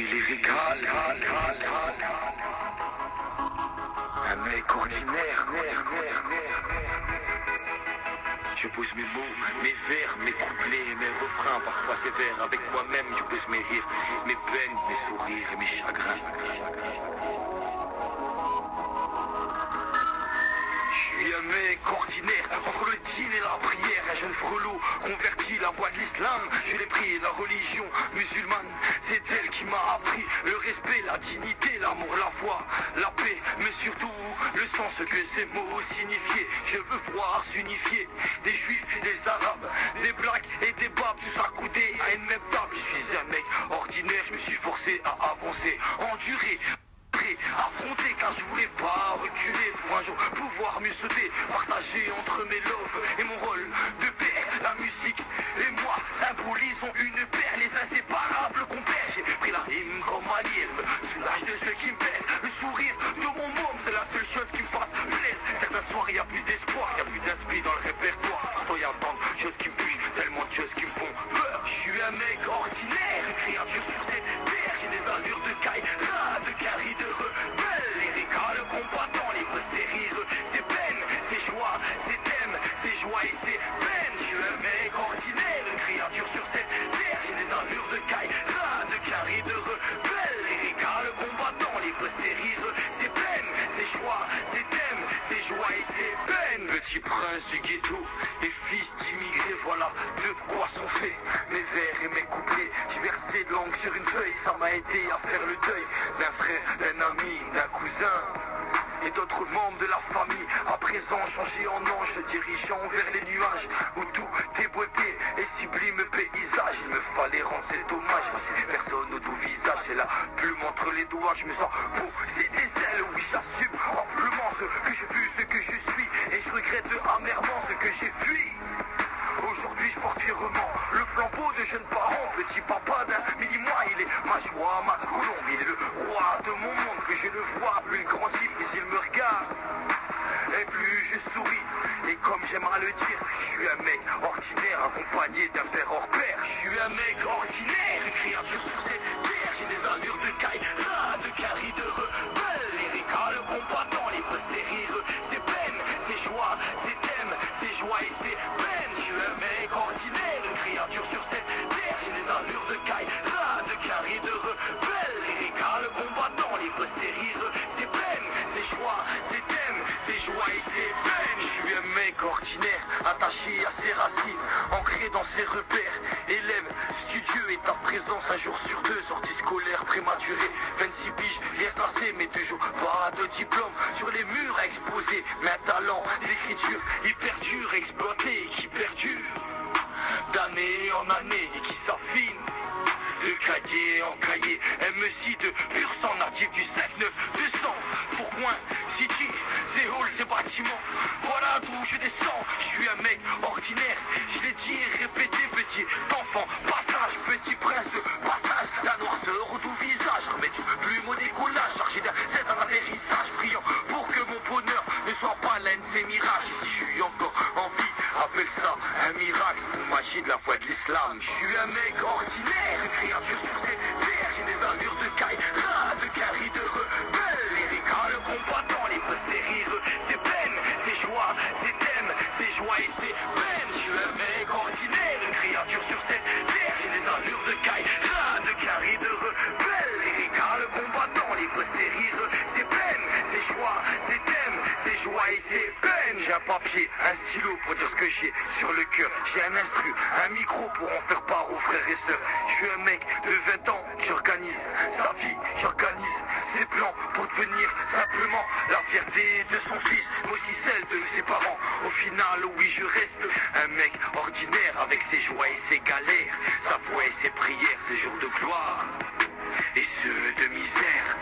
suis lyrical. Un mec ordinaire. Je pose mes mots, mes vers, mes couplets, mes refrains, parfois sévères. Avec moi-même, je pose mes rires, mes peines, mes sourires et mes chagrins. Je suis un mec ordinaire, entre le dîner et la prière, un jeune frelot converti la voie de l'islam. Je l'ai pris, la religion musulmane, c'est elle qui m'a appris le respect, la dignité, l'amour, la foi, la paix, mais surtout le sens que ces mots signifiaient. Je veux voir s'unifier des juifs, des arabes, des blacks et des babes, tous accoudés à une même table. Je suis un mec ordinaire, je me suis forcé à avancer, endurer, affronter, car je voulais pas reculer pour un jour pouvoir mieux sauter, partager entre mes loves et mon rôle de père. La musique et moi symbolisons une paire, les inséparables compères. J'ai pris la rime comme allié, me soulage de ceux qui me plaisent. Le sourire de mon môme, c'est la seule chose qui me fasse plaisir. Certains soirs y a plus d'espoir, y a plus d'inspi dans le répertoire. Parfois y a tant de choses qui me touchent, tellement de choses qui me font peur. Je suis un mec ordinaire, une créature sur cette terre. J'ai des allures de caille, de carré de rebelle. Lyrical, combattant, libre, c'est rire, c'est peine, c'est joie, c'est thème, c'est joie et c'est peine. Je suis un mec ordinaire, une créature sur cette terre. J'ai des allures de caille, de carré de rebelle. Lyrical, combattant, libre, c'est rire, c'est peine, c'est joie, c'est thème, c'est joie et c'est peine. Petit prince du ghetto et fils d'immigrés, voilà de quoi sont faits mes vers et mes couplets. J'ai versé de l'encre sur une feuille, ça m'a aidé à faire le deuil d'un frère, d'un ami, d'un cousin et d'autres membres de la famille. À présent changé en ange, dirigeant vers les nuages où tout est beauté et sublime paysage. Il me fallait rendre cet hommage à ces personnes au doux visage. C'est la plume entre les doigts, je me sens pousser des ailes. Oui, j'assume amplement ce que j'ai vu, ce que je suis, et je regrette amèrement ce que j'ai fui. Aujourd'hui je porte fièrement le flambeau de jeunes parents. Petit papa d'un mini-moi, il est ma joie, ma colombe. Il est le roi de mon monde, plus je le vois, plus il grandit, plus il me regarde et plus je souris. Et comme j'aime à le dire, je suis un mec ordinaire accompagné d'un père hors pair. Je suis un mec ordinaire, une créature sur cette terre. J'ai des allures de caille, de carré de rebelle. Lyrical, combattant, libre, c'est rire, c'est peine, c'est joie, c'est thème, c'est joie et c'est peine. Je suis un mec ordinaire, une créature sur cette terre. J'ai des allures de caille, de carré de rebelle. Lyrical, combattant, libre, c'est rire, c'est peine, c'est joie, c'est thème, c'est joie et c'est peine. Je suis un mec ordinaire, attaché à ses racines, ancré dans ses repères. Élève studieux et ta présence un jour sur deux. Sortie scolaire prématurée, 26 piges, bien tassé, mais toujours pas de diplôme sur les murs à exposer. Mais un talent d'écriture hyper dur, exploité, qui perdure d'année en année et qui s'affine de cahier en cahier. MC de pur sang natif du 5-9 200. Tourcoing, City, c'est hall, c'est bâtiment. Voilà d'où je descends. Je suis un mec ordinaire, je l'ai dit et répété. Petit enfant, passage, petit prince de passage. La noirceur au doux visage, remettre une plume au décollage. Chargé d'un 16 en atterrissage brillant pour que mon bonheur ne soit pas l'un de ces mirages. Et si je suis encore en vie, appelle ça un miracle ou magie de la foi de l'islam. Je suis un mec ordinaire, une créature sur cette terre. J'ai des allures de caille, de carré de rebelle. Lyrical, combattant, libre, c'est rire, c'est peine, c'est joie, c'est thème, c'est joie et c'est peine. Je suis un mec ordinaire, une créature sur cette terre. J'ai des allures de caille, de carré de rebelle. Lyrical, combattant, libre, c'est rire, c'est peine, c'est joie, c'est thème, c'est joie et c'est peine. J'ai un papier, un stylo pour dire ce que j'ai sur le cœur. J'ai un instru, un micro pour en faire part aux frères et sœurs. Je suis un mec de 20 ans qui organise sa vie, j'organise ses plans pour devenir simplement la fierté de son fils, mais aussi celle de ses parents. Au final, oui, je reste un mec ordinaire avec ses joies et ses galères, sa foi et ses prières, ses jours de gloire et ceux de misère.